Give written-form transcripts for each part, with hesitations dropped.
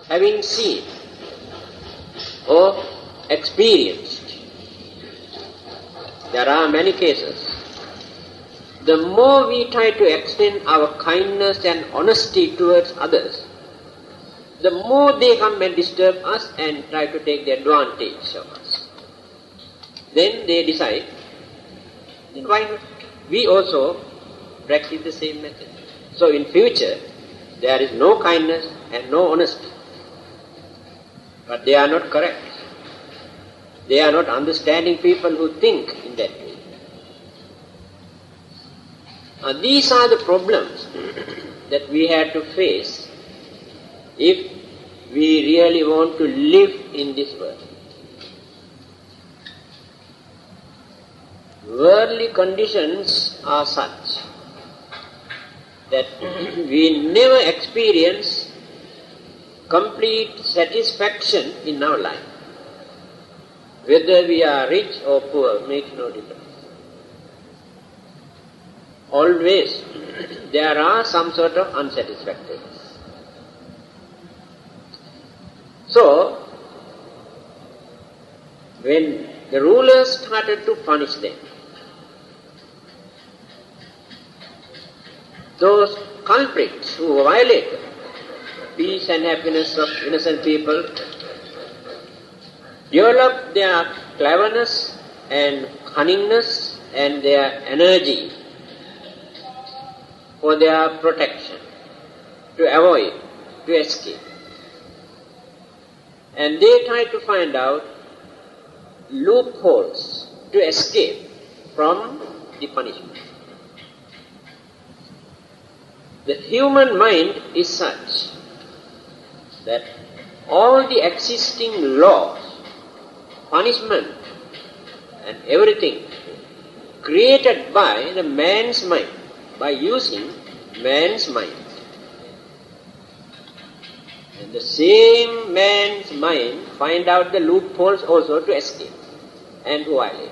having seen or experienced, there are many cases. The more we try to extend our kindness and honesty towards others, the more they come and disturb us and try to take the advantage of us. Then they decide, then why not? We also practice the same method. So in future, there is no kindness and no honesty. But they are not correct. They are not understanding people who think in that way. These are the problems that we have to face if we really want to live in this world. Worldly conditions are such that we never experience complete satisfaction in our life. Whether we are rich or poor makes no difference. Always there are some sort of unsatisfactoriness. So, when the rulers started to punish them, those culprits who violated peace and happiness of innocent people developed their cleverness and cunningness and their energy for their protection, to avoid, to escape. And they tried to find out loopholes to escape from the punishment. The human mind is such that all the existing laws, punishment and everything created by the man's mind, by using man's mind. And the same man's mind find out the loopholes also to escape and to violate.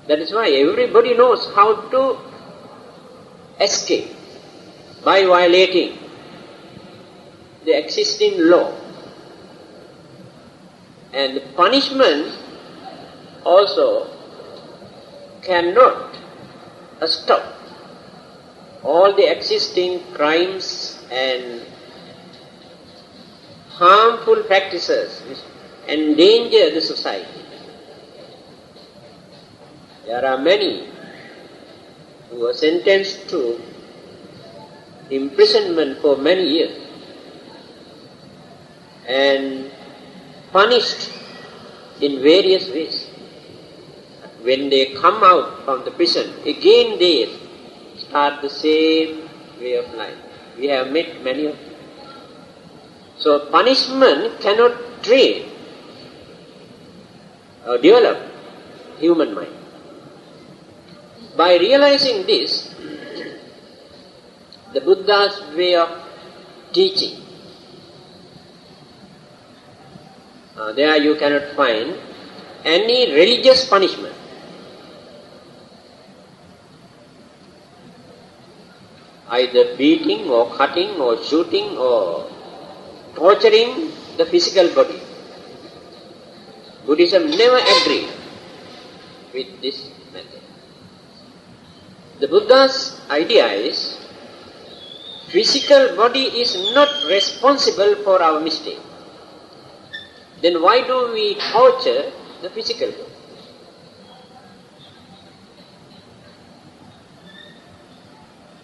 That is why everybody knows how to escape by violating the existing law. And the punishment also cannot stop all the existing crimes and harmful practices which endanger the society. There are many who are sentenced to imprisonment for many years and punished in various ways. When they come out from the prison, again they start the same way of life. We have met many of them. So punishment cannot train or develop human mind. By realizing this, the Buddha's way of teaching, there you cannot find any religious punishment. Either beating or cutting or shooting or torturing the physical body. Buddhism never agreed with this method. The Buddha's idea is physical body is not responsible for our mistake. Then why do we torture the physical body?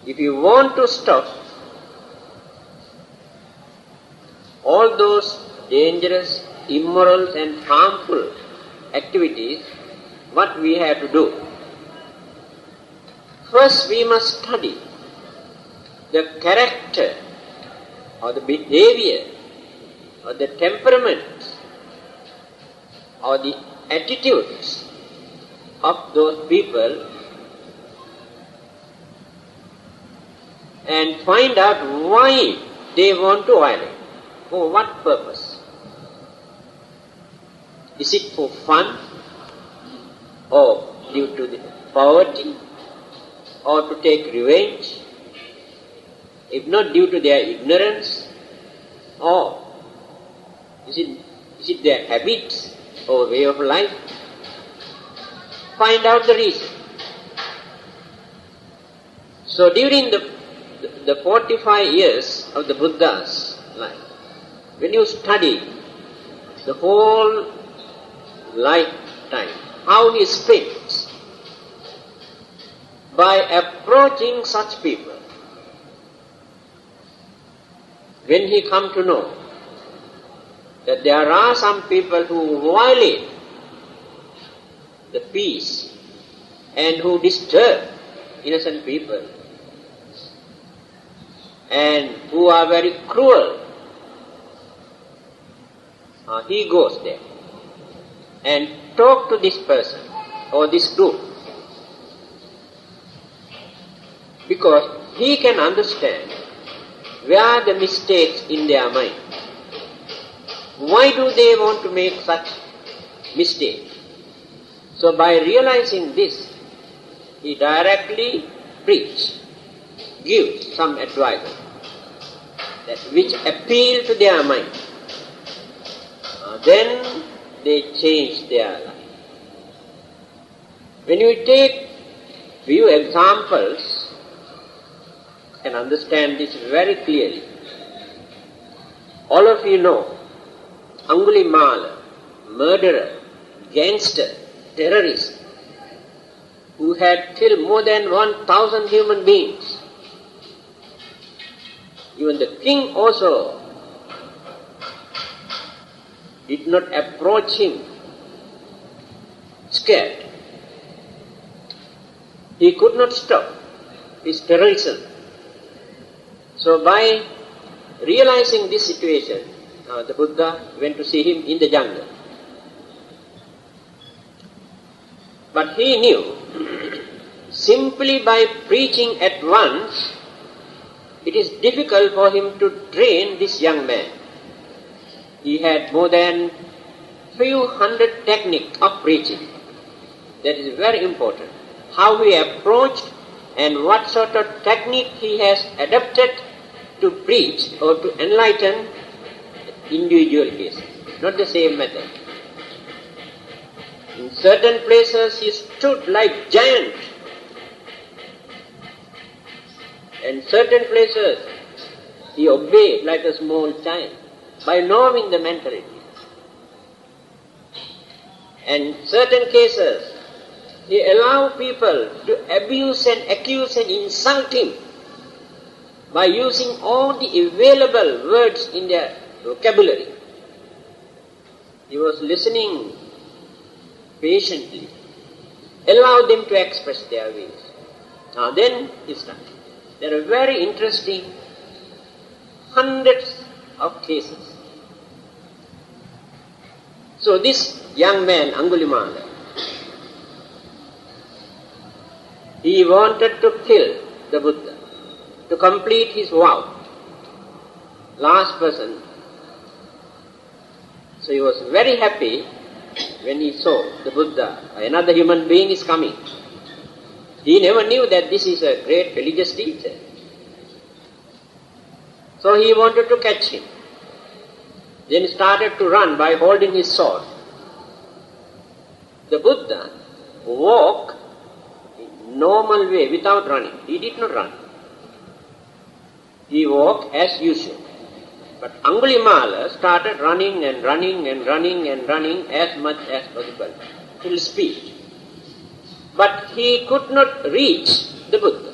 If you want to stop all those dangerous, immoral and harmful activities, what we have to do? First we must study the character or the behavior or the temperament or the attitudes of those people and find out why they want to violate. For what purpose? Is it for fun or due to the poverty or to take revenge? If not due to their ignorance, Or is it their habits or way of life? Find out the reason. So during the 45 years of the Buddha's life, when you study the whole lifetime, how he spends by approaching such people, when he come to know that there are some people who violate the peace and who disturb innocent people and who are very cruel, he goes there and talk to this person or this group, because he can understand where the mistakes in their mind. Why do they want to make such mistakes? So by realizing this, he directly gives some advice which appeal to their mind. Then they change their life. When you take few examples, you can understand this very clearly. All of you know Angulimala, murderer, gangster, terrorist, who had killed more than 1,000 human beings. Even the king also did not approach him scared. He could not stop his terrorism. So by realizing this situation, the Buddha went to see him in the jungle. But he knew, simply by preaching at once, it is difficult for him to train this young man. He had more than few hundred techniques of preaching. That is very important. How he approached and what sort of technique he has adapted to preach or to enlighten individual cases. Not the same method. In certain places he stood like giant. In certain places he obeyed like a small child by knowing the mentality. And certain cases he allowed people to abuse and accuse and insult him by using all the available words in their vocabulary. He was listening patiently, allowed them to express their views. Now then he started. There are very interesting hundreds of cases. So this young man, Angulimala, he wanted to kill the Buddha, to complete his vow. Last person. So he was very happy when he saw the Buddha, another human being is coming. He never knew that this is a great religious teacher. So he wanted to catch him. Then he started to run by holding his sword. The Buddha walked in normal way without running. He did not run. He walked as usual. But Angulimala started running and running and running and running as much as possible, full speed. But he could not reach the Buddha.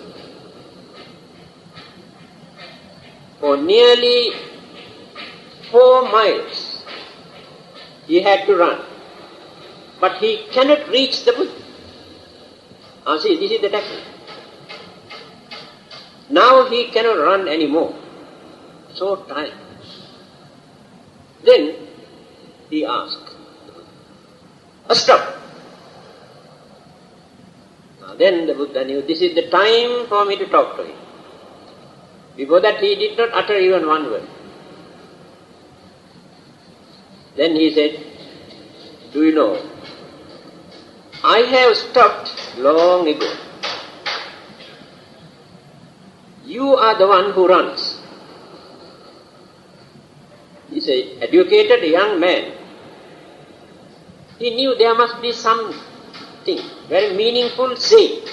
For nearly 4 miles he had to run. But he cannot reach the Buddha. See, this is the technique. Now he cannot run anymore. So tired. Then he asked, stop. Then the Buddha knew this is the time for me to talk to him. Before that he did not utter even one word. Then he said, do you know, I have stopped long ago. You are the one who runs. He's an educated young man. He knew there must be something very meaningful saying.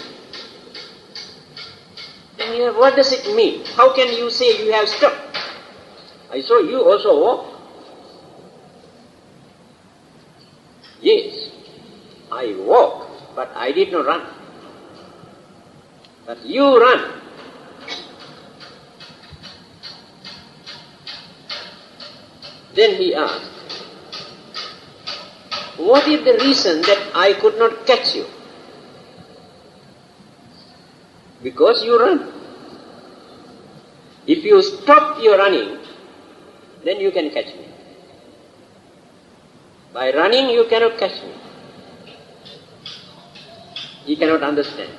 And what does it mean? How can you say you have stopped? I saw you also walk. Yes, I walk, but I did not run. But you run. Then he asked, what is the reason that I could not catch you? Because you run. If you stop your running, then you can catch me. By running you cannot catch me. He cannot understand.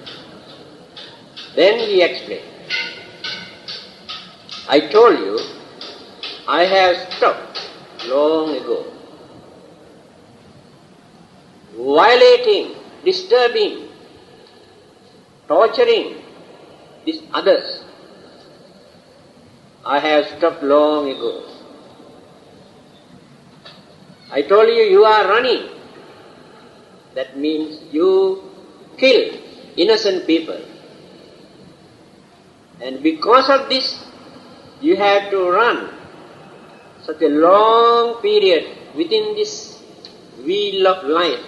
Then he explained, I told you, I have stopped long ago. Violating, disturbing, torturing these others. I have stopped long ago. I told you, you are running. That means you kill innocent people. And because of this, you have to run such a long period within this wheel of life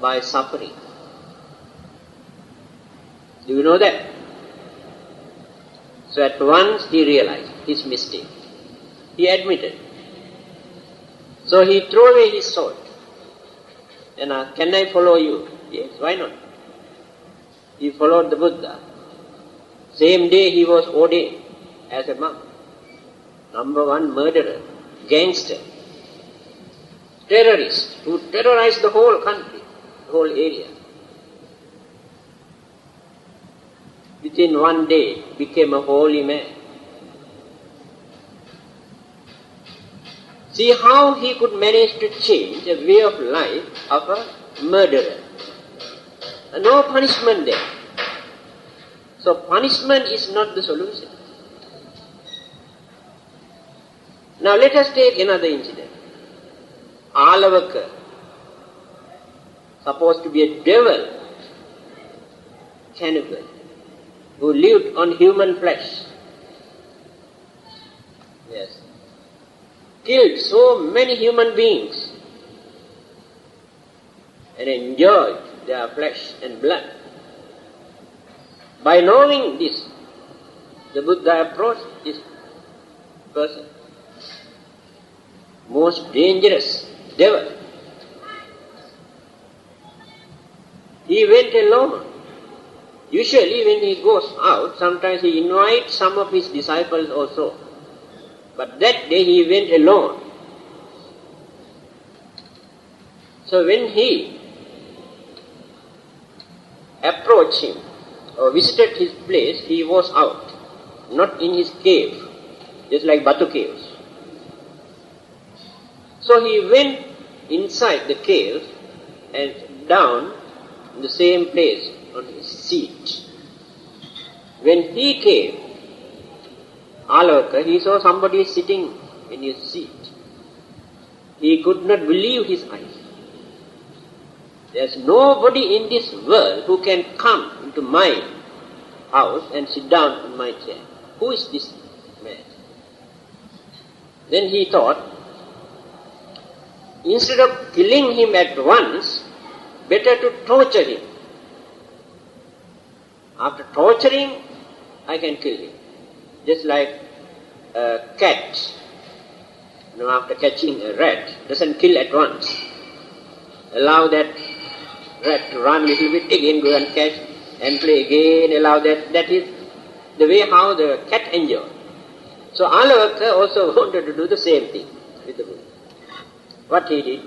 by suffering. Do you know that? So at once he realized his mistake. He admitted. So he threw away his sword and asked, can I follow you? Yes, why not? He followed the Buddha. Same day he was ordained as a monk. Number one murderer, gangster, terrorist who terrorized the whole country, the whole area. Within one day became a holy man. See how he could manage to change a way of life of a murderer. No punishment there. So punishment is not the solution. Now let us take another incident. Alavaka, supposed to be a devil, cannibal, who lived on human flesh. Yes. Killed so many human beings and enjoyed their flesh and blood. By knowing this, the Buddha approached this person. Most dangerous devil. He went alone. Usually when he goes out, sometimes he invites some of his disciples also. But that day he went alone. So when he approached him or visited his place, he was out, not in his cave, just like Batu caves. So he went inside the cave and down in the same place on his seat. When he came, Alavaka, he saw somebody sitting in his seat. He could not believe his eyes. There's nobody in this world who can come into my house and sit down in my chair. Who is this man? Then he thought, instead of killing him at once, better to torture him. After torturing, I can kill him. Just like a cat, after catching a rat, doesn't kill at once. Allow that rat to run a little bit, again go and catch and play again, allow that. That is the way how the cat enjoys. So Alavaka also wanted to do the same thing with the Buddha. What he did,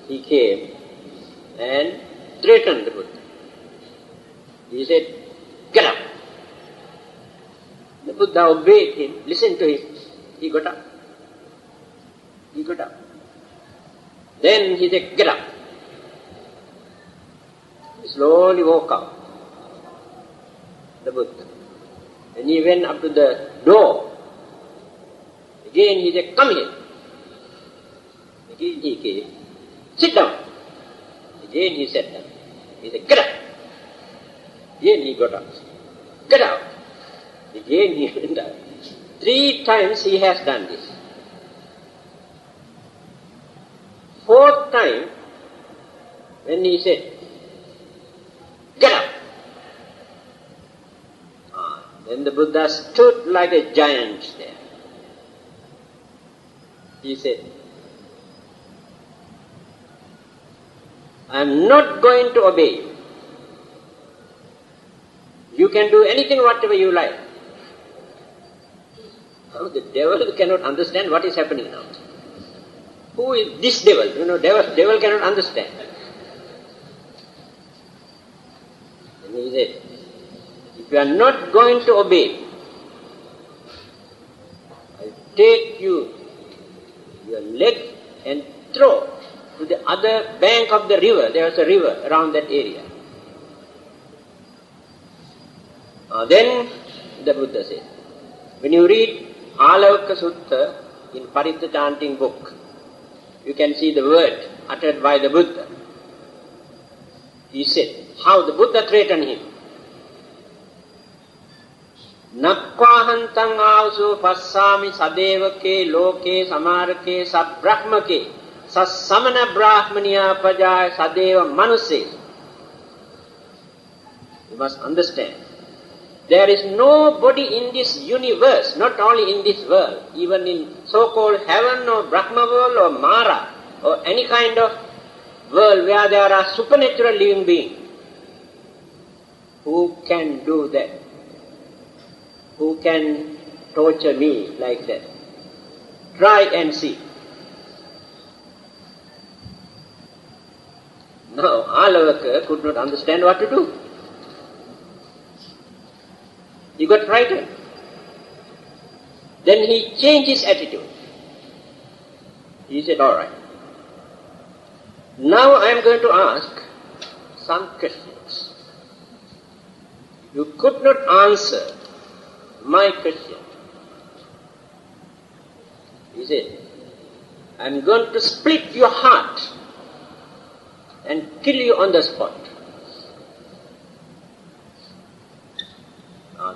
he came and threatened the Buddha. He said, get up. The Buddha obeyed him, listened to him. He got up. He got up. Then he said, get up. He slowly walked out, the Buddha. And he went up to the door. He Again he said, come here. Again he came. Sit down. Again he sat down. He said, get up. Again he got up. Get out. Again he went out. 3 times he has done this. 4th time, when he said, get up. Then the Buddha stood like a giant there. He said, I am not going to obey you. You can do anything whatever you like. Now the devil cannot understand what is happening now. Who is this devil? You know, devil cannot understand. And he said, if you are not going to obey, I will take your leg and throw to the other bank of the river. There was a river around that area. Then the Buddha said, when you read Alavaka Sutta in Paritta chanting book, you can see the word uttered by the Buddha. He said, how the Buddha threatened him. Nakkvahantang avsu passami sadevake loke samarake sabbrahmake sassamana brahmaniya pajaya sadeva manuse. You must understand. There is nobody in this universe, not only in this world, even in so-called heaven or Brahma world or Mara or any kind of world where there are supernatural living beings. Who can do that? Who can torture me like that? Try and see. Now, Alavaka could not understand what to do. He got frightened. Then he changed his attitude. He said, all right. Now I am going to ask some questions. You could not answer my question. He said, I am going to split your heart and kill you on the spot.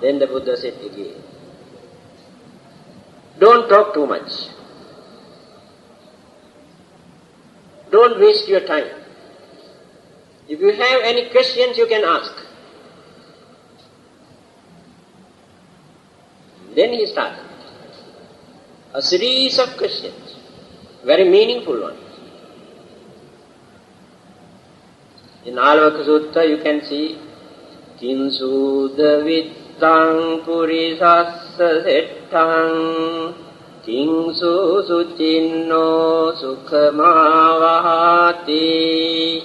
Then the Buddha said again, don't talk too much. Don't waste your time. If you have any questions, you can ask. Then he started a series of questions, very meaningful ones. In Alavaka Sutta you can see, Kinsu Davittang Purisassa Settang Kingsu Suchinno Sukhamavahati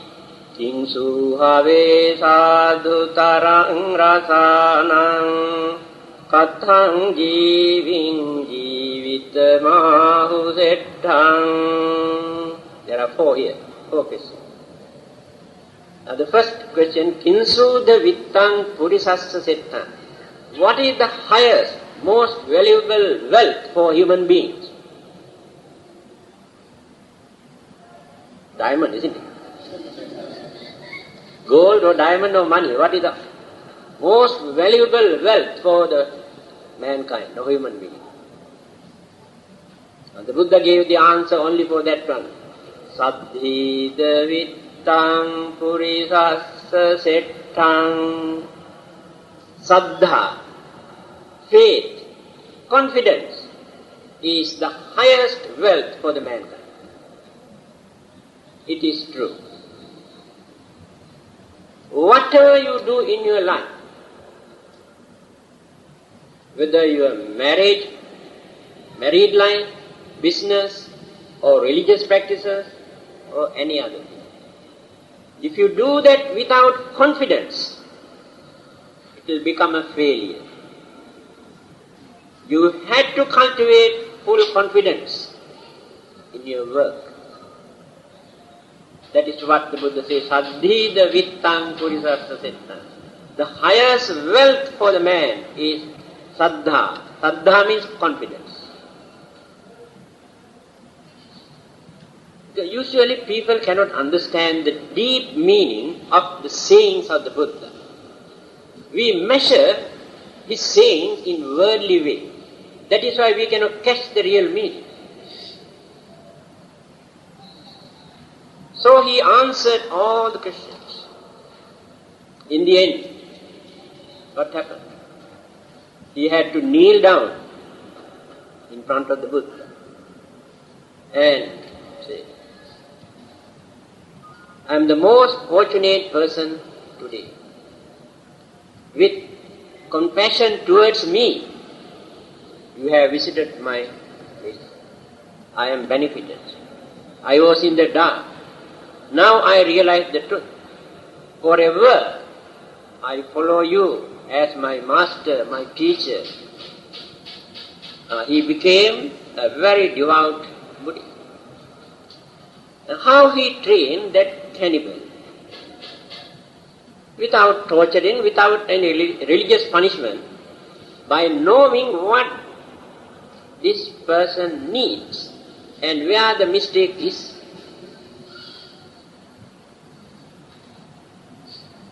Kingsu Have Sadhu Tarang Rasanang Kathang Jiving Jivitamahu Settang. There are 4 here, 4 questions. Now the first question, Kinsu Davittang Purisassa Settang. What is the highest, most valuable wealth for human beings? Diamond, isn't it? Gold or diamond or money, what is the most valuable wealth for the mankind, or human being? And the Buddha gave the answer only for that one. Saddhi Davittang Purisassa Settang. Saddha, faith, confidence is the highest wealth for the mankind. It is true. Whatever you do in your life, whether you are married life, business, or religious practices, or any other thing, if you do that without confidence, it will become a failure. You had to cultivate full confidence in your work. That is what the Buddha says, Saddhi Davittang Purisassa Settang. The highest wealth for the man is Saddha. Saddha means confidence. Usually people cannot understand the deep meaning of the sayings of the Buddha. We measure his sayings in worldly way. That is why we cannot catch the real meaning. So he answered all the questions. In the end, what happened? He had to kneel down in front of the Buddha and say, I am the most fortunate person today. With compassion towards me, you have visited my place. I am benefited. I was in the dark. Now I realize the truth. Forever I follow you as my master, my teacher. He became a very devout Buddhist. And how he trained that cannibal? Without torturing, without any religious punishment, by knowing what this person needs and where the mistake is.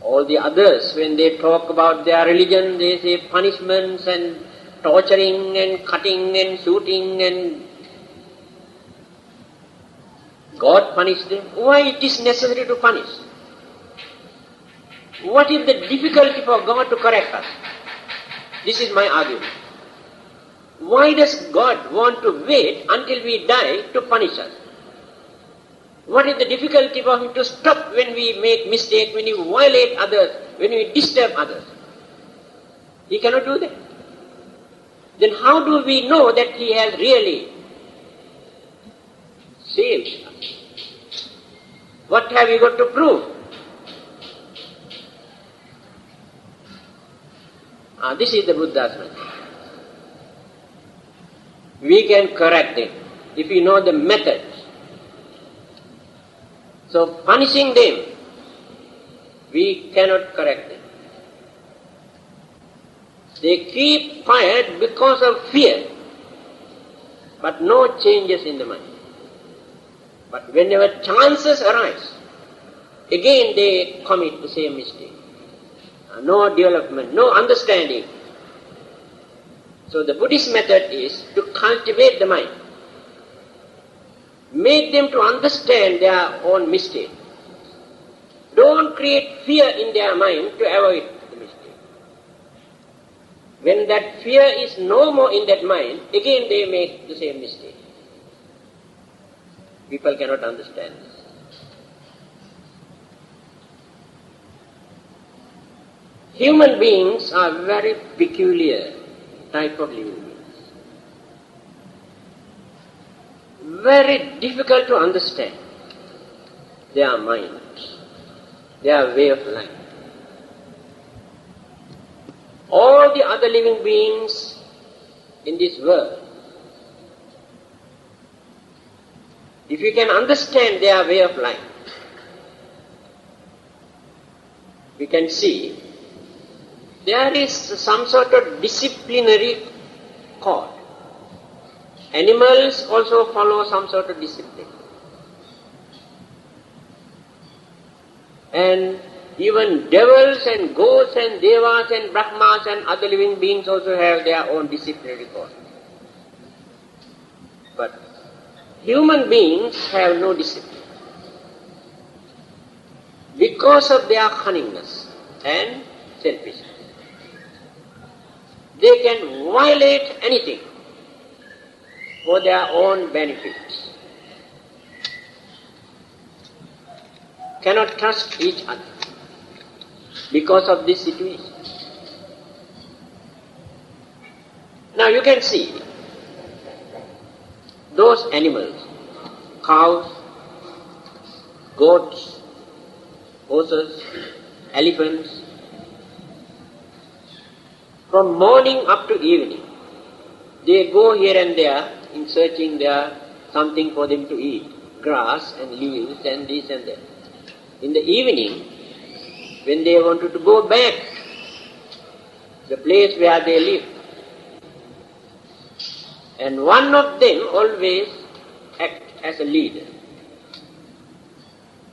All the others, when they talk about their religion, they say punishments and torturing and cutting and shooting and God punished them. Why it is necessary to punish? What is the difficulty for God to correct us? This is my argument. Why does God want to wait until we die to punish us? What is the difficulty for him to stop when we make mistake, when we violate others, when we disturb others? He cannot do that. Then how do we know that he has really saved us? What have we got to prove? This is the Buddha's message. We can correct it if we know the methods. So punishing them, we cannot correct them. They keep quiet because of fear, but no changes in the mind. But whenever chances arise, again they commit the same mistake. No development, no understanding. So the Buddhist method is to cultivate the mind. Make them to understand their own mistake. Don't create fear in their mind to avoid the mistake. When that fear is no more in that mind, again they make the same mistake. People cannot understand this. Human beings are very peculiar type of living beings. Very difficult to understand their minds, their way of life. All the other living beings in this world, if you can understand their way of life, we can see there is some sort of disciplinary code. Animals also follow some sort of discipline. And even devils and ghosts and devas and brahmas and other living beings also have their own disciplinary code. But human beings have no discipline. Because of their cunningness and selfishness. They can violate anything for their own benefits. Cannot trust each other because of this situation. Now you can see those animals, cows, goats, horses, elephants, from morning up to evening, they go here and there in searching there something for them to eat, grass and leaves and this and that. In the evening, when they wanted to go back the place where they live, and one of them always act as a leader.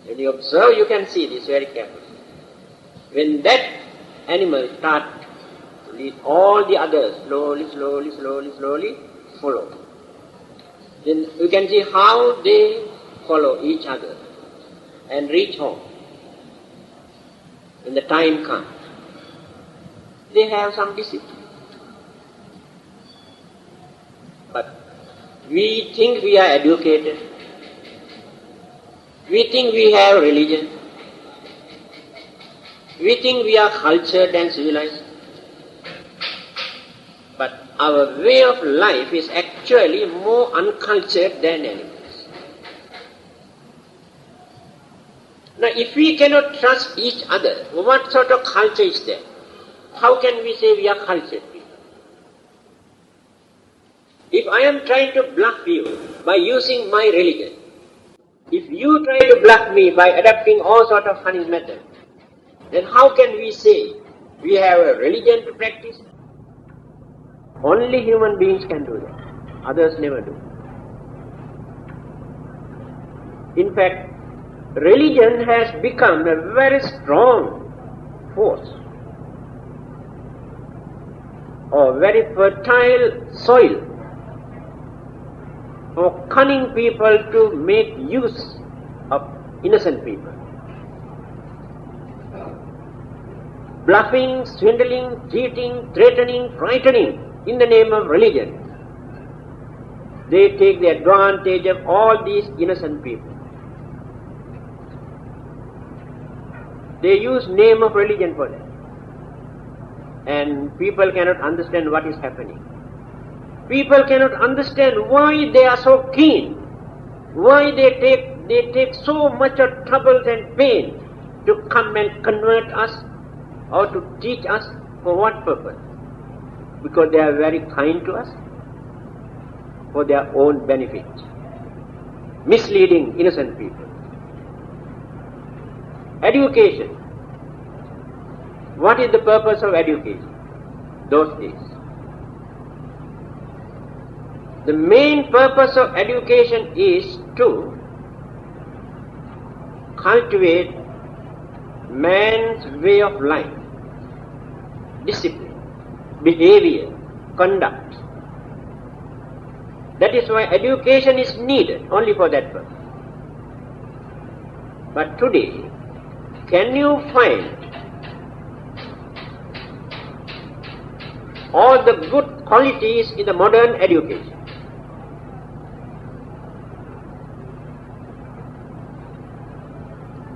When you observe, you can see this very carefully. When that animal starts to lead all the others slowly follow, then you can see how they follow each other and reach home. When the time comes, they have some discipline. But we think we are educated. We think we have religion. We think we are cultured and civilized. But our way of life is actually more uncultured than animals. Now, if we cannot trust each other, what sort of culture is there? How can we say we are cultured people? If I am trying to bluff you by using my religion, if you try to bluff me by adopting all sort of funny methods, then how can we say we have a religion to practice? Only human beings can do that. Others never do. In fact, religion has become a very strong force or very fertile soil for cunning people to make use of innocent people. Bluffing, swindling, cheating, threatening, frightening in the name of religion. They take the advantage of all these innocent people. They use name of religion for that. And people cannot understand what is happening. People cannot understand why they are so keen, why they take so much of troubles and pain to come and convert us or to teach us. For what purpose? Because they are very kind to us, for their own benefit, misleading innocent people. Education. What is the purpose of education those days? The main purpose of education is to cultivate man's way of life, discipline, behavior, conduct. That is why education is needed, only for that purpose. But today, can you find all the good qualities in the modern education?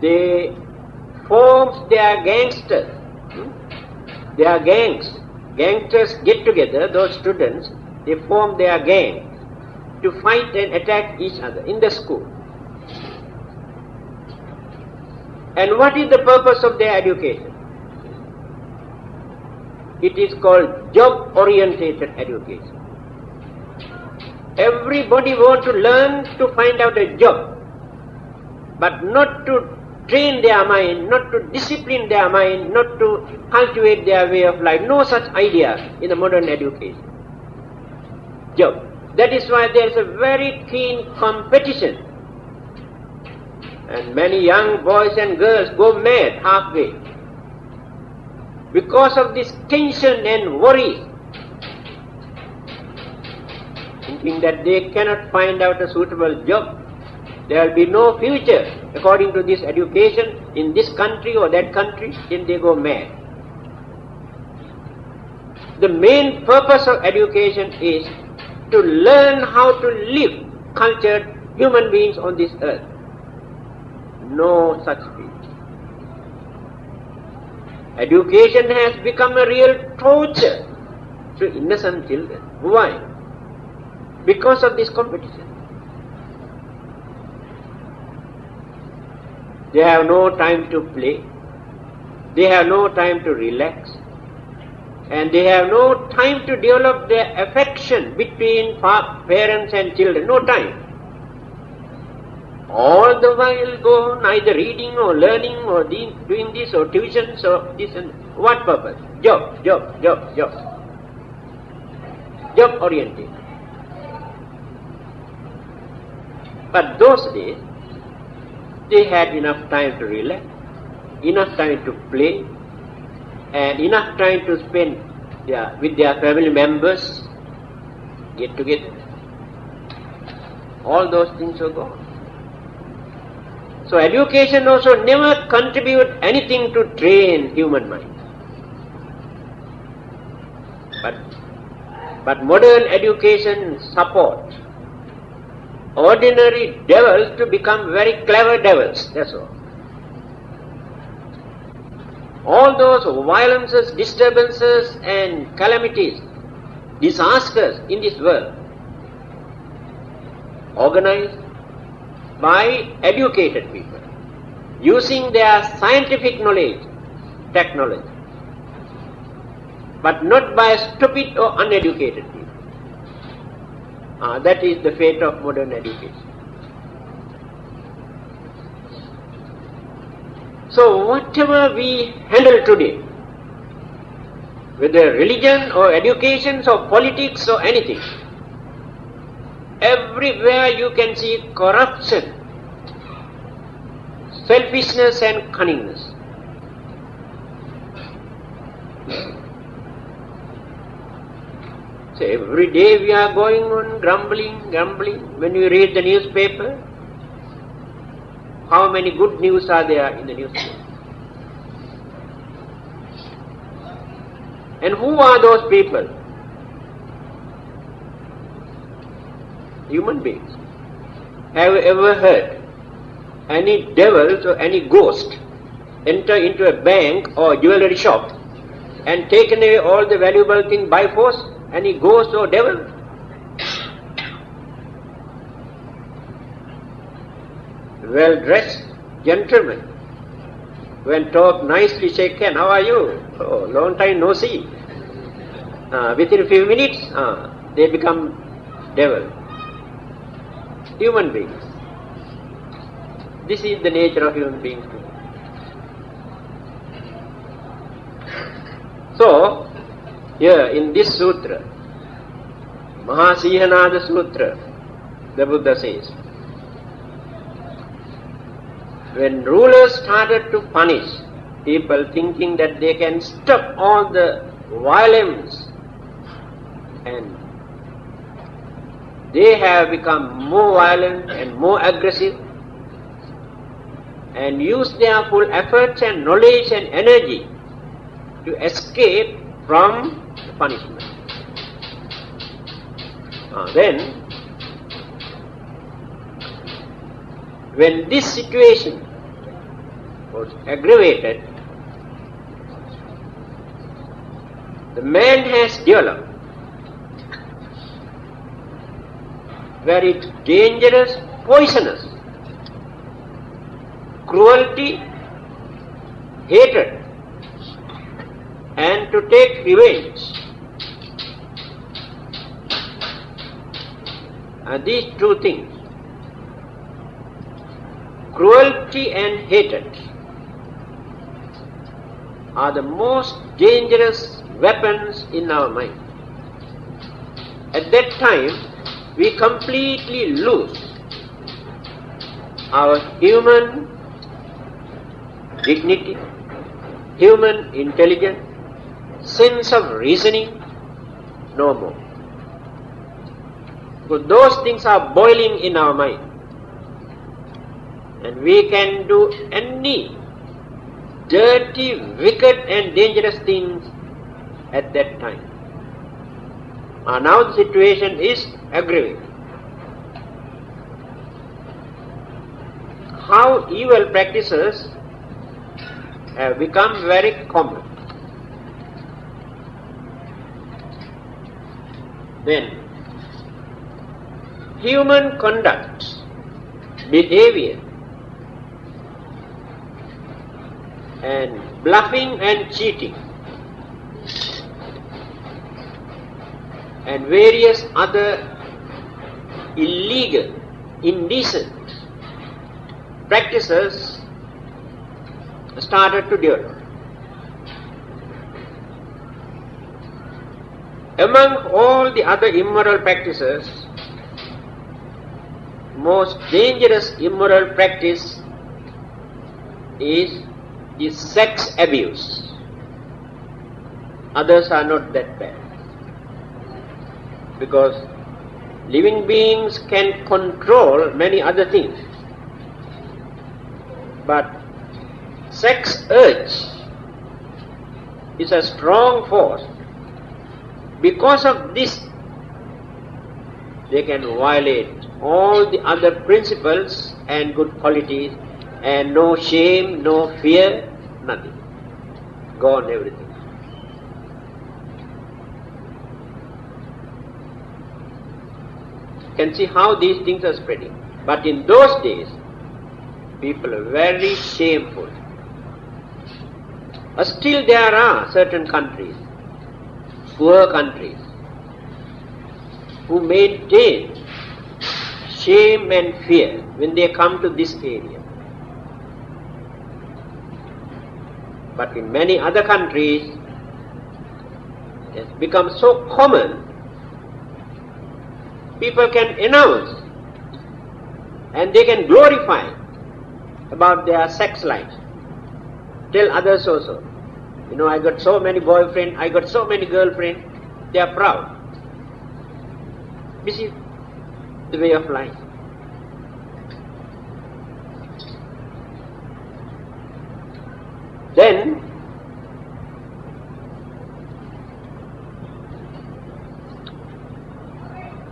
They form their gangsters. Their gangs. Gangsters get together, those students, they form their gang to fight and attack each other in the school. And what is the purpose of their education? It is called job-oriented education. Everybody wants to learn to find out a job, but not to train their mind, not to discipline their mind, not to cultivate their way of life. No such idea in the modern education. Job. That is why there is a very keen competition. And many young boys and girls go mad halfway because of this tension and worry, thinking that they cannot find out a suitable job. There will be no future according to this education in this country or that country, then they go mad. The main purpose of education is to learn how to live cultured human beings on this earth. No such thing. Education has become a real torture to innocent children. Why? Because of this competition. They have no time to play. They have no time to relax. And they have no time to develop their affection between parents and children. No time. All the while go on either reading or learning or doing this or tuitions or this and what purpose? Job. Job oriented. But those days, they had enough time to relax, enough time to play, and enough time to spend with their family members, get together. All those things are gone. So education also never contribute anything to train human mind. But modern education support ordinary devils to become very clever devils, that's all. All those violences, disturbances and calamities, disasters in this world, organized by educated people, using their scientific knowledge, technology, but not by stupid or uneducated people. That is the fate of modern education. So whatever we handle today, whether religion or education or politics or anything, everywhere you can see corruption, selfishness and cunningness. So every day we are going on grumbling. When you read the newspaper, how many good news are there in the newspaper? And who are those people? Human beings. Have you ever heard any devils or any ghost enter into a bank or jewelry shop and taken away all the valuable things by force? Any ghost or devil? Well-dressed gentlemen, when talk nicely, shake hand, how are you? Oh, long time no see. Within a few minutes, they become devil. Human beings. This is the nature of human beings. So, here in this sutra, Mahasihanada Sutra, the Buddha says, when rulers started to punish people thinking that they can stop all the violence, and they have become more violent and more aggressive and use their full efforts and knowledge and energy to escape from the punishment. Then, when this situation was aggravated, the man has developed very dangerous, poisonous cruelty, hatred, and to take revenge. These two things, cruelty and hatred, are the most dangerous weapons in our mind. At that time, we completely lose our human dignity, human intelligence, sense of reasoning, no more. Because those things are boiling in our mind. And we can do any dirty, wicked and dangerous things at that time. Now the situation is aggravated. How evil practices have become very common. Then, human conduct, behavior, and bluffing and cheating, and various other illegal, indecent practices started to develop. Among all the other immoral practices, most dangerous immoral practice is sex abuse. Others are not that bad. Because living beings can control many other things. But sex urge is a strong force. Because of this, they can violate all the other principles and good qualities, and no shame, no fear, nothing. Gone everything. You can see how these things are spreading. But in those days, people are very shameful. Still there are certain countries, poor countries, who maintain shame and fear when they come to this area. But in many other countries, it has become so common, people can announce and they can glorify about their sex lives. Tell others also, you know, I got so many boyfriends, I got so many girlfriends. They are proud. This is the way of life. Then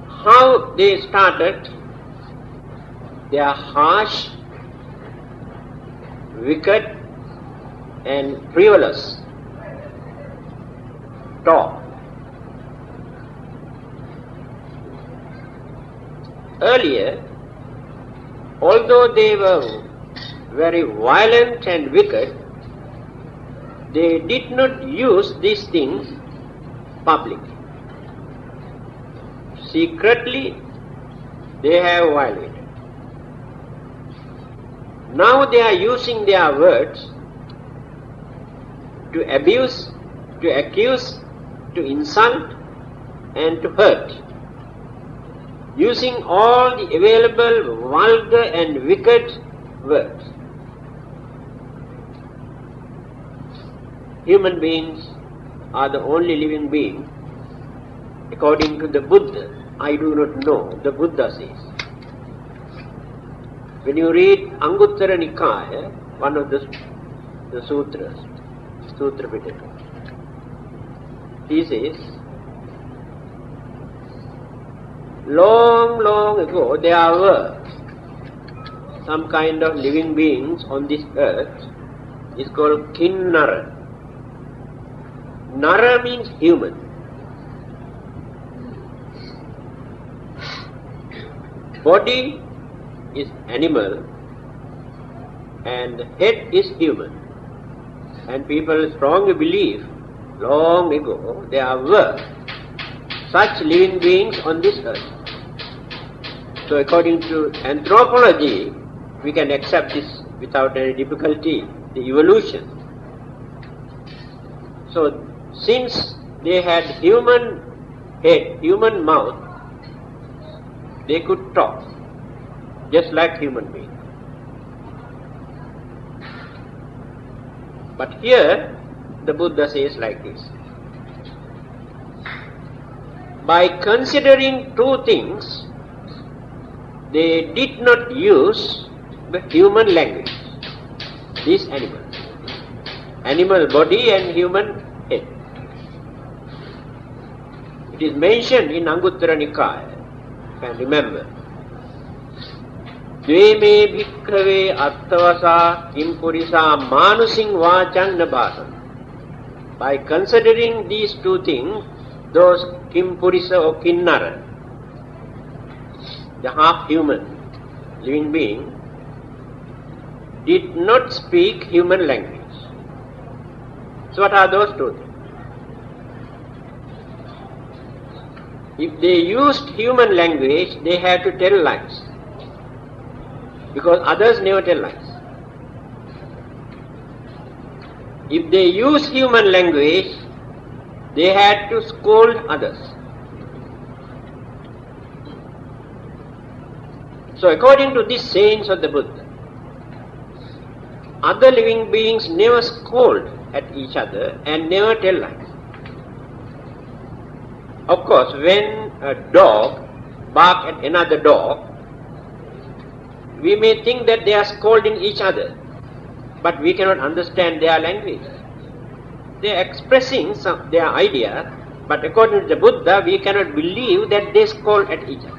how they started their harsh, wicked and frivolous talk. Earlier, although they were very violent and wicked, they did not use these things publicly. Secretly, they have violated. Now they are using their words to abuse, to accuse, to insult and to hurt, using all the available vulgar and wicked words. Human beings are the only living beings, according to the Buddha. I do not know, the Buddha says. When you read Anguttara Nikaya, one of the sutras, Sutra Pitaka, he says, long ago there were some kind of living beings on this earth. It's called Kinnara. Nara means human. Body is animal and head is human. And people strongly believe long ago there were such living beings on this earth. So according to anthropology, we can accept this without any difficulty, the evolution. So since they had human head, human mouth, they could talk just like human beings. But here the Buddha says like this: by considering two things, they did not use the human language. These animals, animal body and human head. It is mentioned in Anguttara Nikaya, you can remember. Dve bhikkhave arthavasa kim purisa manusing vachang nabhasam. By considering these two things, those kim purisa or kinnara, the half human living being, did not speak human language. So what are those two things? If they used human language, they had to tell lies, because others never tell lies. If they use human language, they had to scold others. So according to these sayings of the Buddha, other living beings never scold at each other and never tell lies. Of course, when a dog barks at another dog, we may think that they are scolding each other, but we cannot understand their language. They are expressing their idea, but according to the Buddha, we cannot believe that they scold at each other.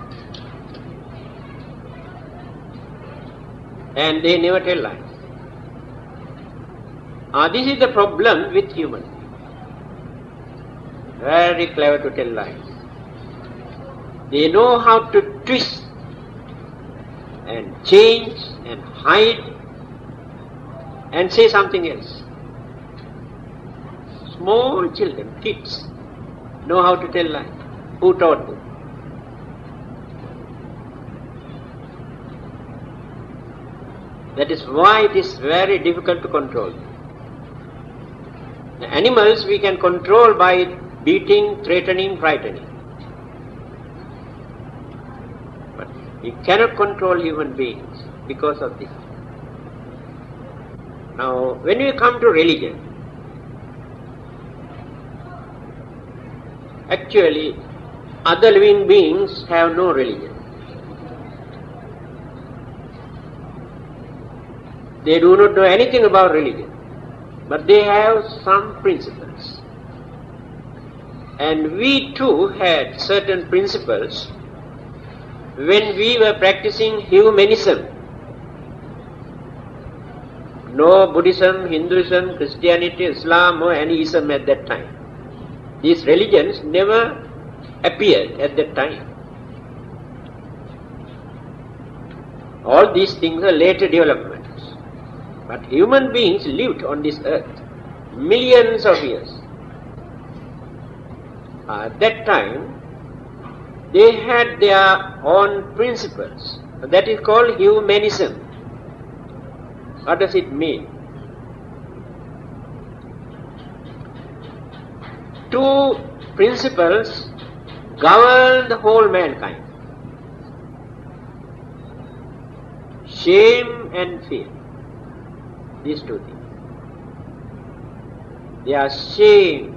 And they never tell lies. This is the problem with humans. Very clever to tell lies. They know how to twist and change and hide and say something else. Small children, kids, know how to tell lies. Who taught them? That is why it is very difficult to control. The animals we can control by beating, threatening, frightening. But we cannot control human beings because of this. Now, when we come to religion, actually, other living beings have no religion. They do not know anything about religion, but they have some principles. And we too had certain principles when we were practicing humanism. No Buddhism, Hinduism, Christianity, Islam or any ism at that time. These religions never appeared at that time. All these things are later developments. But human beings lived on this earth millions of years. At that time, they had their own principles. That is called humanism. What does it mean? Two principles govern the whole mankind: shame and fear. These two things. They are ashamed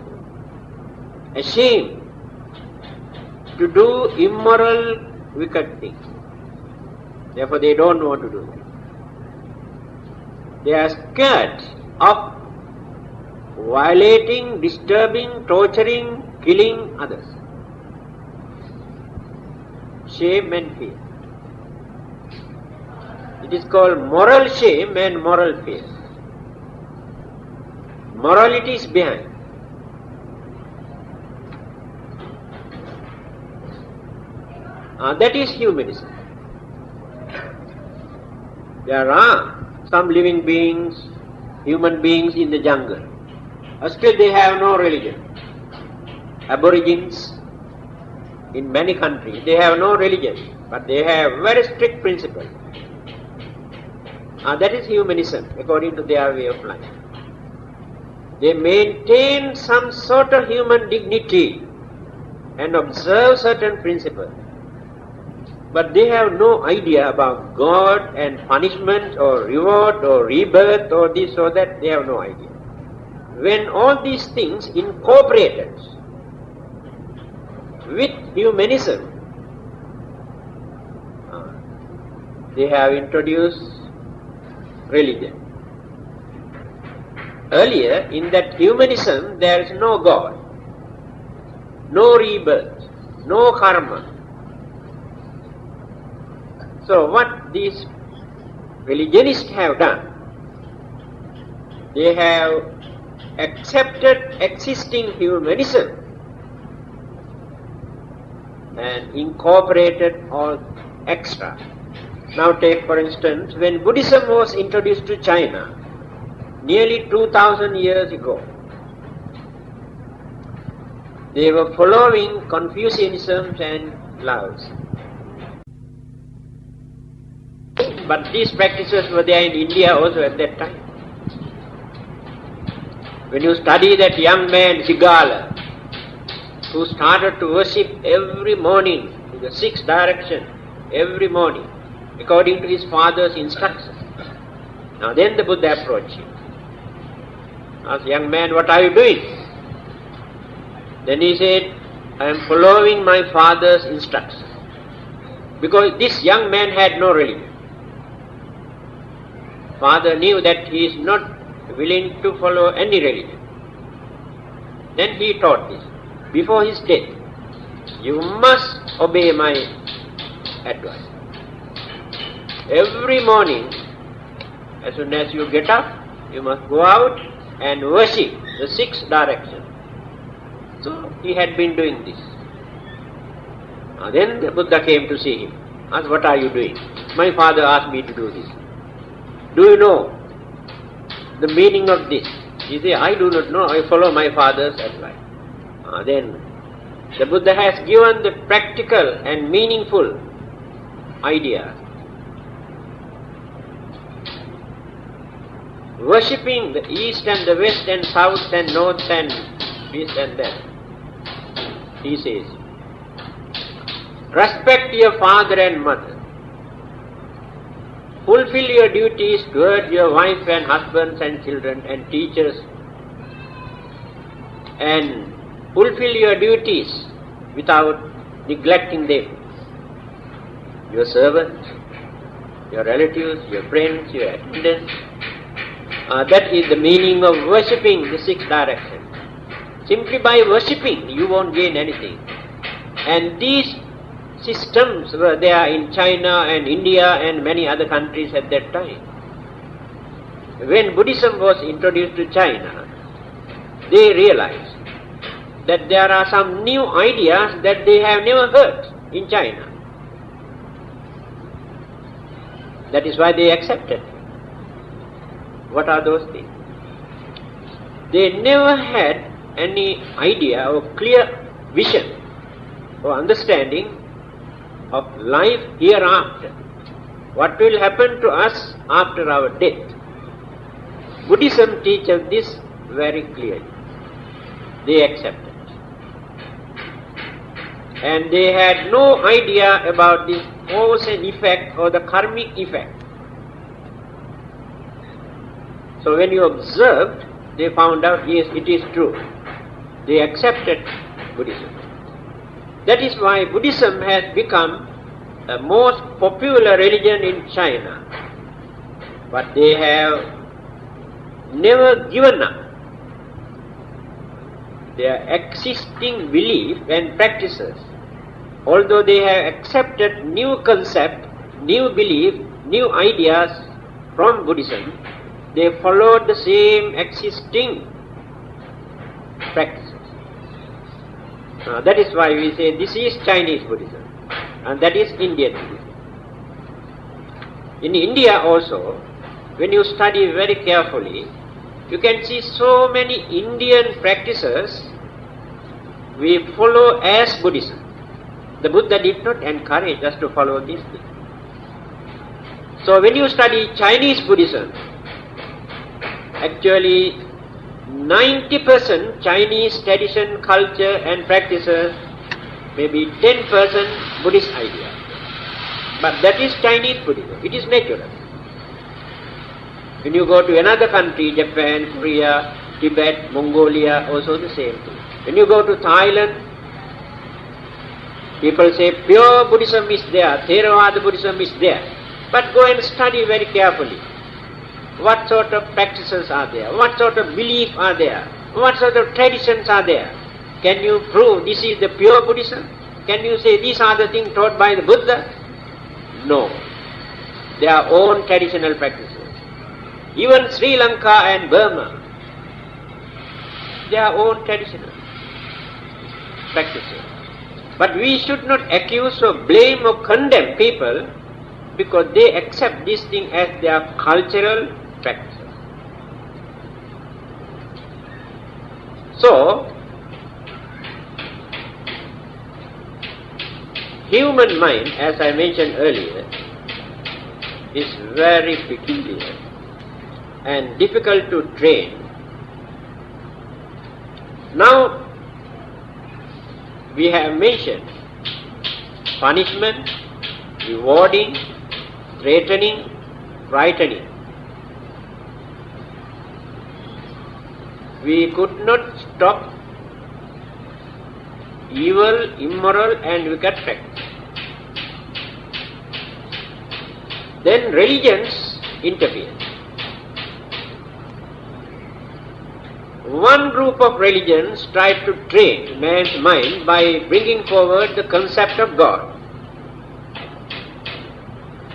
to do immoral, wicked things. Therefore they don't want to do that. They are scared of violating, disturbing, torturing, killing others. Shame and fear. It is called moral shame and moral fear. Morality is behind. That is humanism. There are some living beings, human beings in the jungle. Still they have no religion. Aborigines in many countries, they have no religion, but they have very strict principles. That is humanism according to their way of life. They maintain some sort of human dignity and observe certain principles. But they have no idea about God and punishment or reward or rebirth or this or that. They have no idea. When all these things incorporated with humanism, they have introduced religion. Earlier, in that humanism, there is no God, no rebirth, no karma. So what these religionists have done, they have accepted existing humanism and incorporated all extra. Now take for instance, when Buddhism was introduced to China, nearly 2000 years ago, they were following Confucianism and Laoism. But these practices were there in India also at that time. When you study that young man, Sigala, who started to worship every morning in the 6th direction, every morning, according to his father's instructions. Now then the Buddha approached him. Asked, young man, what are you doing? Then he said, I am following my father's instructions. Because this young man had no religion. Father knew that he is not willing to follow any religion. Then he taught this. Before his death, you must obey my advice. Every morning, as soon as you get up, you must go out and worship the 6 directions. So he had been doing this. Then the Buddha came to see him. Asked, what are you doing? My father asked me to do this. Do you know the meaning of this? He said, I do not know. I follow my father's advice. Then the Buddha has given the practical and meaningful idea. Worshipping the east and the west and south and north and east and that. He says, respect your father and mother. Fulfill your duties towards your wife and husbands and children and teachers. And fulfill your duties without neglecting them. Your servants, your relatives, your friends, your attendants. That is the meaning of worshipping the 6 directions. Simply by worshipping, you won't gain anything. And these systems were there in China and India and many other countries at that time. When Buddhism was introduced to China, they realized that there are some new ideas that they have never heard in China. That is why they accepted. What are those things? They never had any idea or clear vision or understanding of life hereafter. What will happen to us after our death? Buddhism teaches this very clearly. They accepted. And they had no idea about this cause and effect or the karmic effect. So when you observed, they found out, yes, it is true. They accepted Buddhism. That is why Buddhism has become the most popular religion in China. But they have never given up their existing belief and practices. Although they have accepted new concept, new belief, new ideas from Buddhism, they followed the same existing practices. That is why we say this is Chinese Buddhism and that is Indian Buddhism. In India also, when you study very carefully, you can see so many Indian practices we follow as Buddhism. The Buddha did not encourage us to follow these things. So when you study Chinese Buddhism, actually 90% Chinese tradition, culture and practices, maybe 10% Buddhist idea. But that is Chinese Buddhism. It is natural. When you go to another country, Japan, Korea, Tibet, Mongolia, also the same thing. When you go to Thailand, people say pure Buddhism is there, Theravada Buddhism is there. But go and study very carefully. What sort of practices are there? What sort of belief are there? What sort of traditions are there? Can you prove this is the pure Buddhism? Can you say these are the things taught by the Buddha? No. Their own traditional practices. Even Sri Lanka and Burma, their own traditional practices. But we should not accuse or blame or condemn people because they accept this thing as their cultural practices. So, human mind, as I mentioned earlier, is very peculiar and difficult to train. Now, we have mentioned punishment, rewarding, threatening, frightening. we could not stop evil, immoral and wicked practice. Then religions interfere. One group of religions tried to train man's mind by bringing forward the concept of God.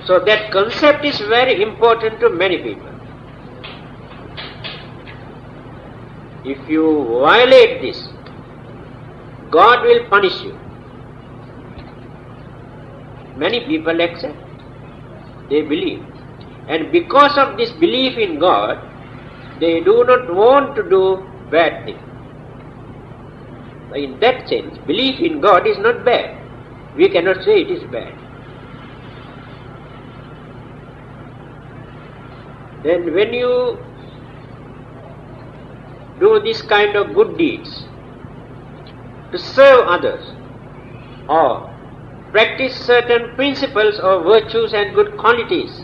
So that concept is very important to many people. If you violate this, God will punish you. Many people accept. They believe. And because of this belief in God, they do not want to do bad things. In that sense, belief in God is not bad. We cannot say it is bad. Then when you do this kind of good deeds to serve others or practice certain principles or virtues and good qualities,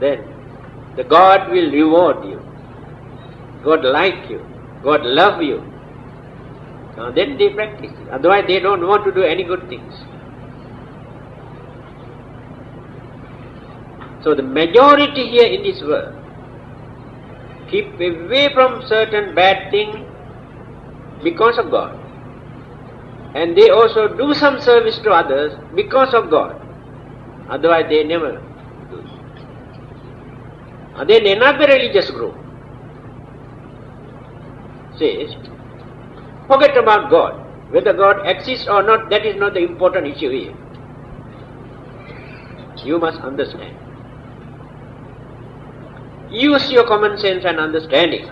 then the God will reward you. God like you. God love you. Now then they practice it. Otherwise they don't want to do any good things. So the majority here in this world keep away from certain bad thing because of God. And they also do some service to others because of God. Otherwise they never do it. And then another religious group says, forget about God. Whether God exists or not, that is not the important issue here. You must understand. Use your common sense and understanding.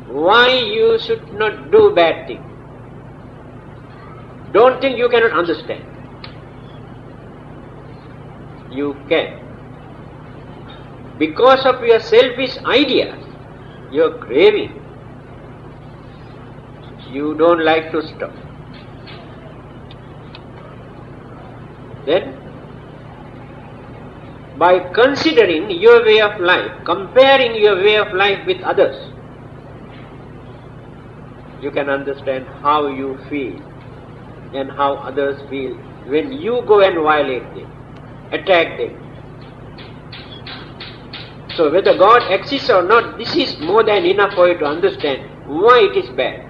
Why you should not do bad things. Don't think you cannot understand. You can. Because of your selfish ideas, your craving, you don't like to stop. Then, by considering your way of life, comparing your way of life with others, you can understand how you feel and how others feel when you go and violate them, attack them. So whether God exists or not, this is more than enough for you to understand why it is bad.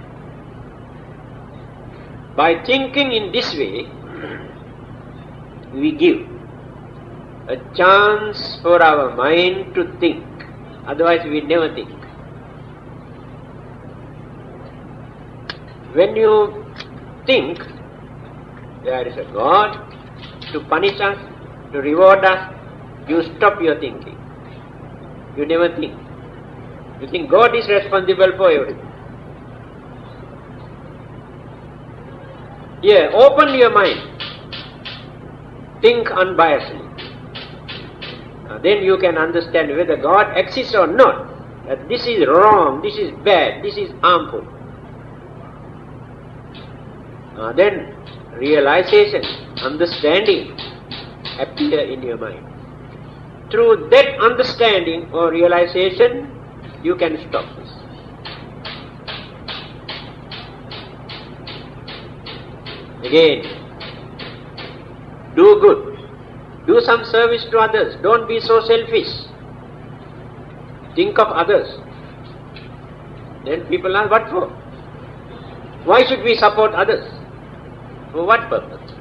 By thinking in this way, we give a chance for our mind to think. Otherwise we never think. When you think there is a God to punish us, to reward us, you stop your thinking. You never think. You think God is responsible for everything. Here, open your mind. Think unbiasedly. Then you can understand whether God exists or not. That this is wrong, this is bad, this is harmful. Then realization, understanding appear in your mind. Through that understanding or realization, you can stop this. Again, do good. Do some service to others. Don't be so selfish. Think of others. Then people ask, what for? Why should we support others? For what purpose?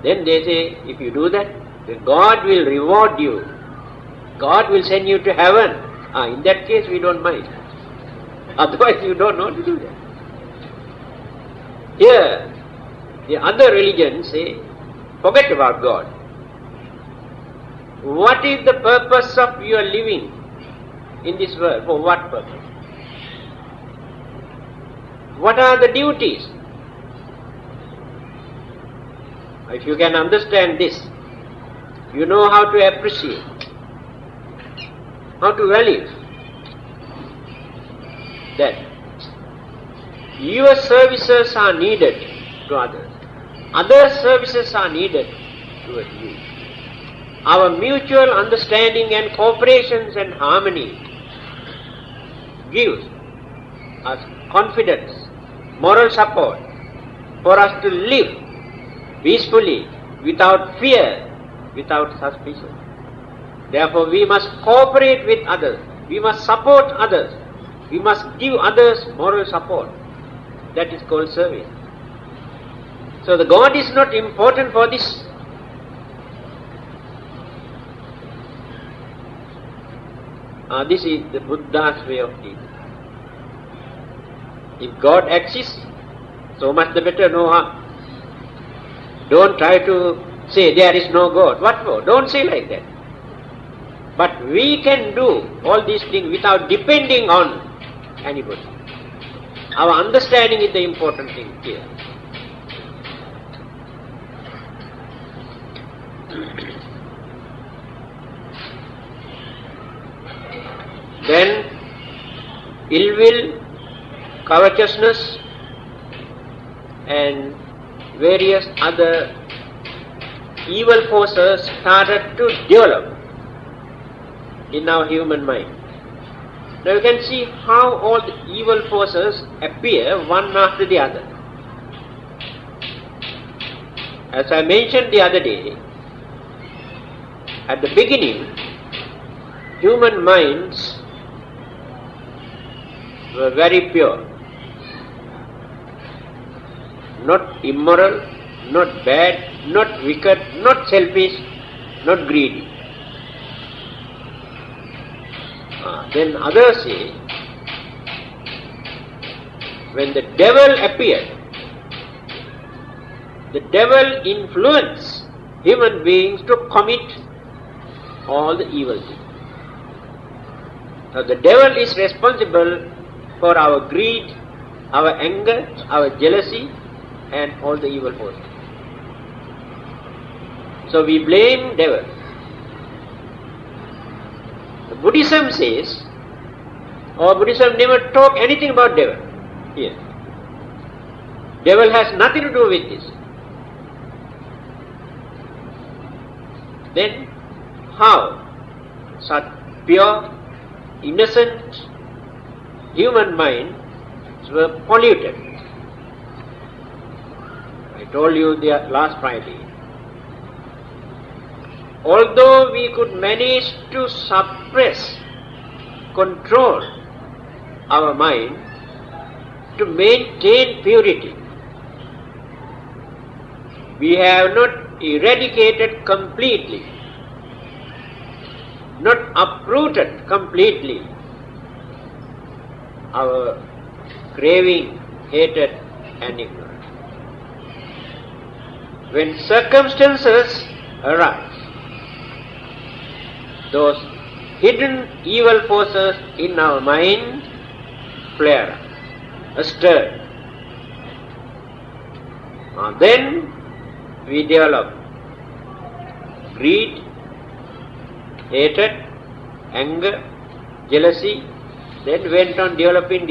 Then they say, if you do that, then God will reward you. God will send you to heaven. In that case we don't mind. Otherwise you don't know to do that. Here, the other religions say, forget about God. What is the purpose of your living in this world? For what purpose? What are the duties? If you can understand this, you know how to appreciate, how to value that your services are needed to others. Other services are needed towards you. our mutual understanding and cooperation and harmony gives us confidence, moral support for us to live peacefully, without fear, without suspicion. Therefore we must cooperate with others, we must support others, we must give others moral support. That is called service. So the God is not important for this. This is the Buddha's way of teaching. If God exists, so much the better, no harm. Don't try to say there is no God. What for? Don't say like that. But we can do all these things without depending on anybody. Our understanding is the important thing here. Then ill will, covetousness and various other evil forces started to develop in our human mind. Now you can see how all the evil forces appear one after the other. As I mentioned the other day, at the beginning, human minds were very pure, not immoral, not bad, not wicked, not selfish, not greedy. Then others say, when the devil appeared, the devil influenced human beings to commit all the evil things. So the devil is responsible for our greed, our anger, our jealousy and all the evil forces. So we blame devil. Buddhism says, or Buddhism never talk anything about devil here. Devil has nothing to do with this. Then how such pure, innocent human minds were polluted? I told you the last Friday. Although we could manage to suppress, control our mind to maintain purity, we have not eradicated completely, not uprooted completely our craving, hatred and ignorance. When circumstances arise, those hidden evil forces in our mind flare up, stir. Then we develop greed, hatred, anger, jealousy, then went on developing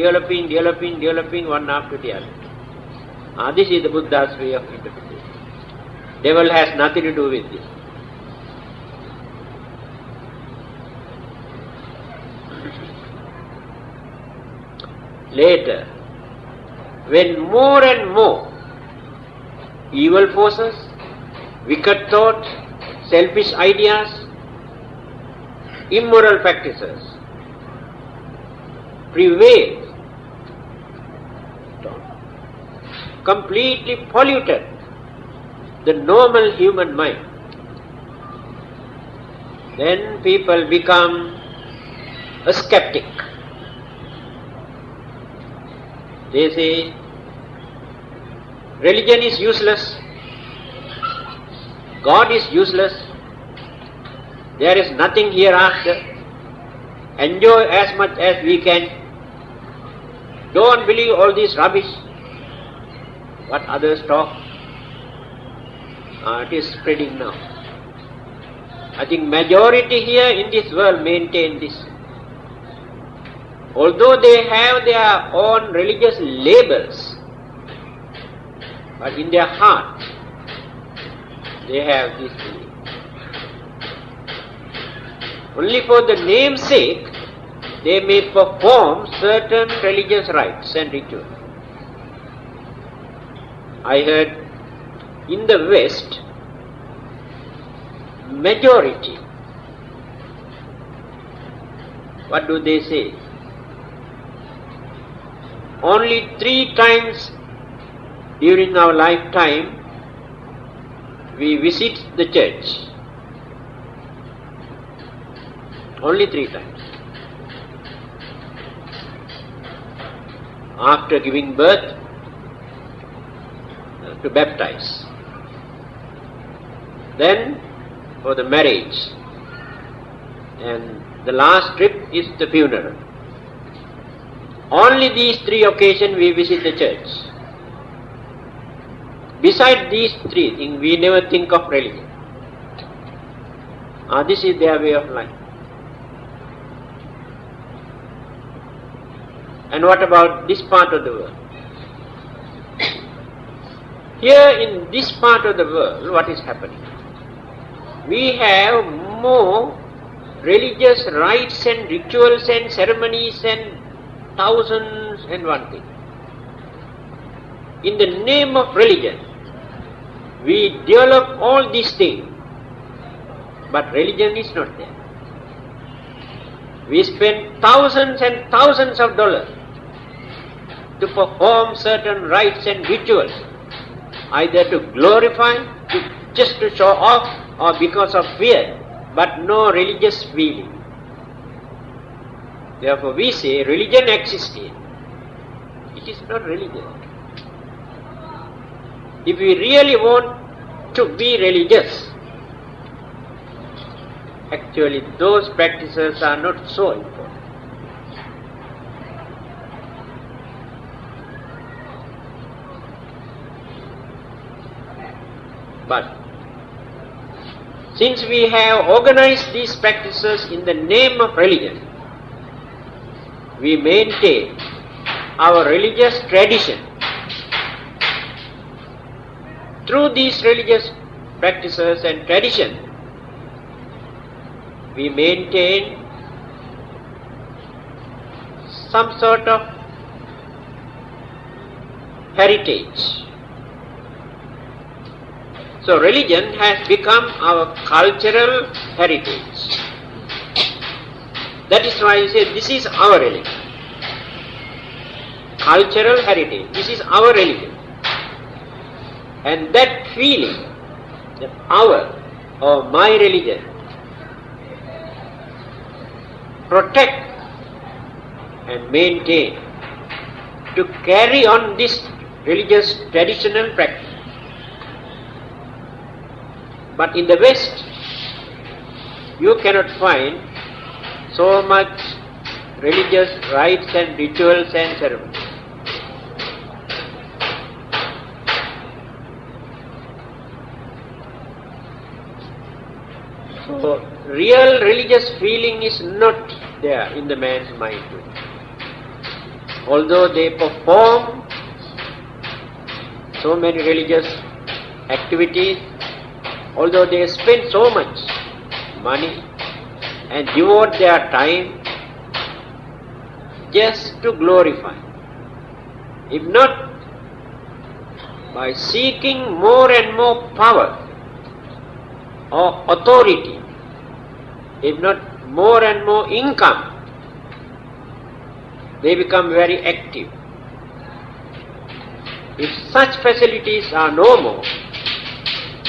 one after the other. This is the Buddha's way of interpretation. Devil has nothing to do with this. Later, when more and more evil forces, wicked thoughts, selfish ideas, immoral practices prevailed, completely polluted the normal human mind, then people become a skeptic. They say, religion is useless, God is useless, there is nothing hereafter, enjoy as much as we can, don't believe all this rubbish, what others talk. It is spreading now. I think majority here in this world maintain this. Although they have their own religious labels, but in their heart they have this belief. Only for the name's sake, they may perform certain religious rites and rituals. I heard in the West, majority, what do they say? Only 3 times during our lifetime we visit the church. Only 3 times. After giving birth, to baptize. Then for the marriage. And the last trip is the funeral. Only these 3 occasions we visit the church. Besides these 3 things, we never think of religion. This is their way of life. And what about this part of the world? Here in this part of the world, what is happening? We have more religious rites and rituals and ceremonies and thousands and one thing. In the name of religion, we develop all these things, but religion is not there. We spend thousands and thousands of dollars to perform certain rites and rituals, either to glorify, just to show off, or because of fear, but no religious feeling. Therefore we say religion existed. It is not religion. If we really want to be religious, actually those practices are not so important. But since we have organized these practices in the name of religion, we maintain our religious tradition. Through these religious practices and tradition, we maintain some sort of heritage. So religion has become our cultural heritage. That is why I say this is our religion. Cultural heritage. This is our religion. And that feeling, that our or my religion, protect and maintain, to carry on this religious traditional practice. But in the West, you cannot find so much religious rites and rituals and ceremonies. So, real religious feeling is not there in the man's mind. Although they perform so many religious activities, although they spend so much money and devote their time just to glorify, if not by seeking more and more power or authority, if not more and more income, they become very active. If such facilities are no more,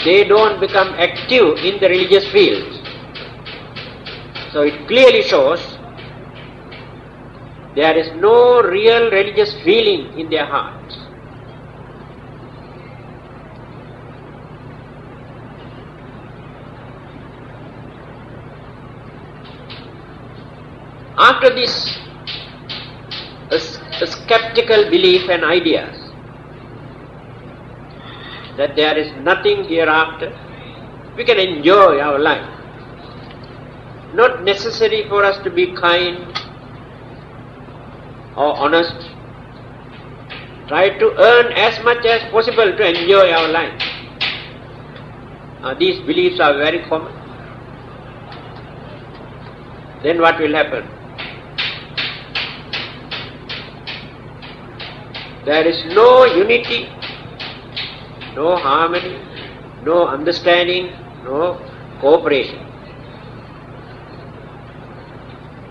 they don't become active in the religious field. So it clearly shows there is no real religious feeling in their hearts. After this a skeptical belief and ideas that there is nothing hereafter, we can enjoy our life. Not necessary for us to be kind or honest. Try to earn as much as possible to enjoy our life. These beliefs are very common. then what will happen? There is no unity, no harmony, no understanding, no cooperation.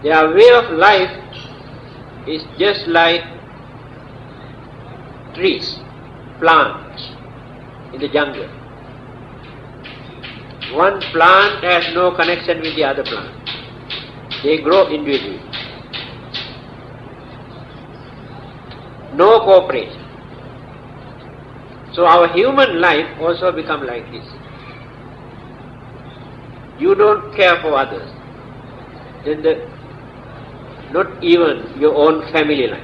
Their way of life is just like trees, plants in the jungle. One plant has no connection with the other plant. They grow individually. No cooperation. So our human life also become like this. You don't care for others, then not even your own family life.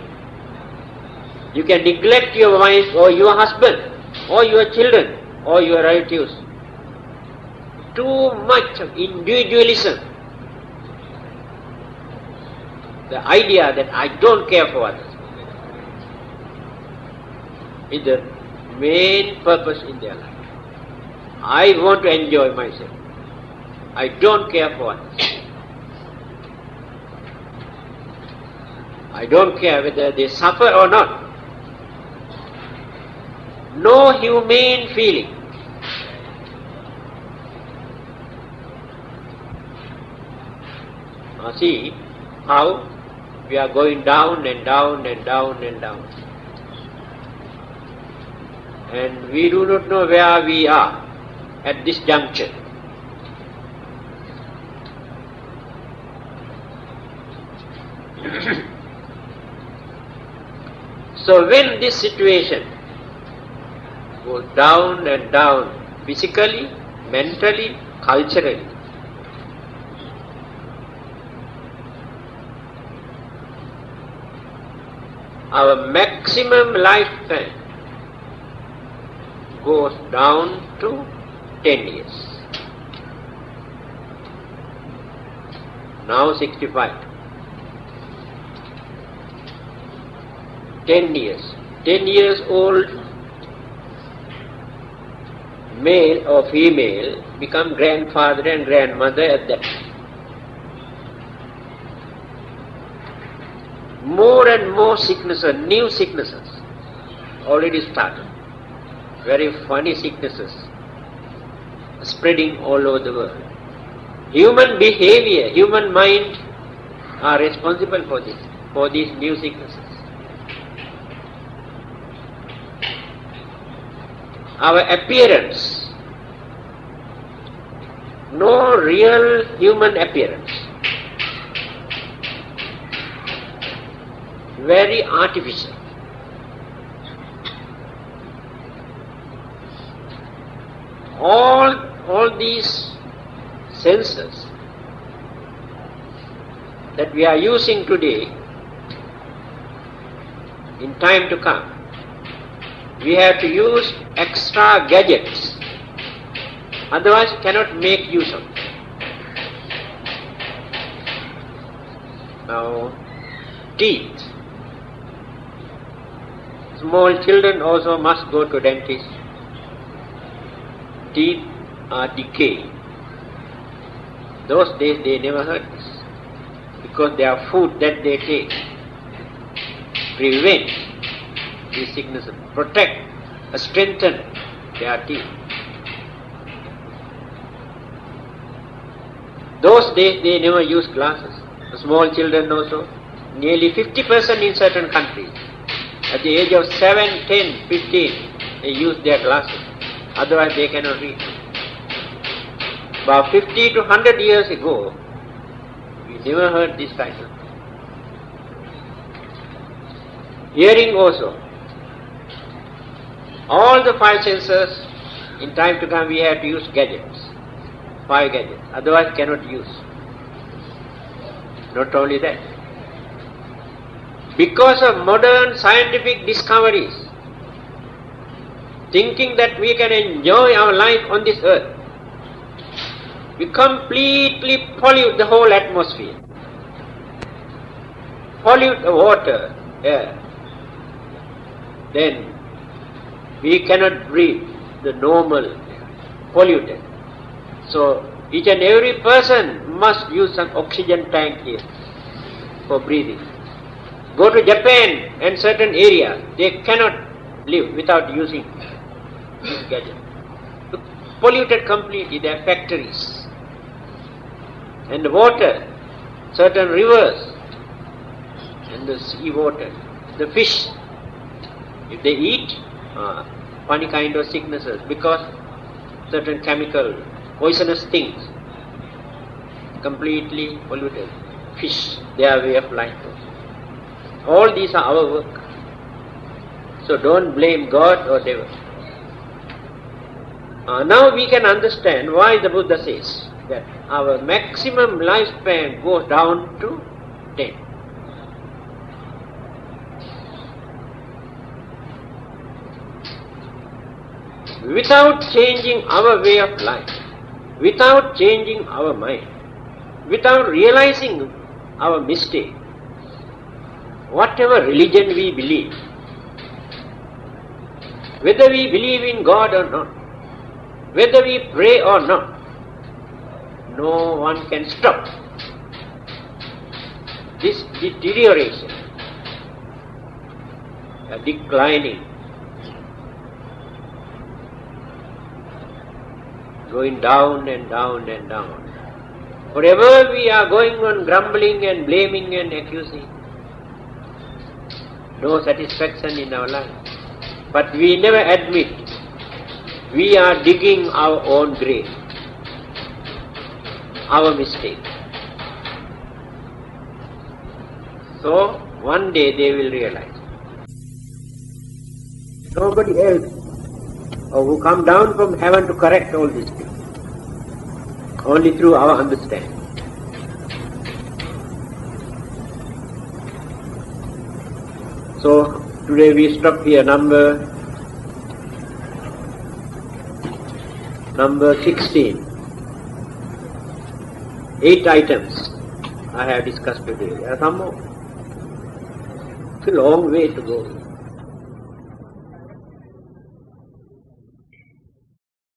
You can neglect your wife or your husband or your children or your relatives. Too much of individualism. The idea that I don't care for others is the main purpose in their life. I want to enjoy myself. I don't care for others. I don't care whether they suffer or not. No humane feeling. Now see how we are going down and down and down and down. And we do not know where we are at this juncture. So when this situation goes down and down, physically, mentally, culturally, our maximum lifespan goes down to 10 years. Now 65. 10 years. 10 years old male or female become grandfather and grandmother at that time. More and more sicknesses, new sicknesses already started. Very funny sicknesses spreading all over the world. Human behavior, human mind are responsible for this, for these new sicknesses. Our appearance, no real human appearance, very artificial. All these senses that we are using today, in time to come, we have to use extra gadgets, otherwise cannot make use of them. Now, teeth. Small children also must go to dentist. Teeth are decaying. Those days they never heard this, because their food that they take prevent these sicknesses, protect, strengthen their teeth. Those days they never use glasses. The small children also, nearly 50% in certain countries, at the age of 7, 10, 15, they use their glasses. Otherwise they cannot read. About 50 to 100 years ago, we never heard this kind of thing. Hearing also. All the 5 senses, in time to come we have to use gadgets. 5 gadgets. Otherwise cannot use. Not only that. Because of modern scientific discoveries, thinking that we can enjoy our life on this earth, we completely pollute the whole atmosphere, pollute the water, air. Then we cannot breathe the normal air, polluted. So Each and every person must use an oxygen tank here for breathing. Go to Japan and certain areas, they cannot live without using this gadget. Polluted completely their factories. And the water, certain rivers and the sea water, the fish, if they eat, funny kind of sicknesses because certain chemical, poisonous things, completely polluted. Fish, their way of life. All these are our work. So don't blame God or devil. Now we can understand why the Buddha says that our maximum lifespan goes down to 10. Without changing our way of life, without changing our mind, without realizing our mistake, whatever religion we believe, whether we believe in God or not, whether we pray or not, no one can stop this deterioration, declining, going down and down and down. Forever we are going on grumbling and blaming and accusing. No satisfaction in our life. But we never admit we are digging our own grave, our mistake. So one day they will realize. Nobody else who come down from heaven to correct all these things. Only through our understanding. So today we stop here, number 16. 8 items I have discussed today. There are some more. It's a long way to go.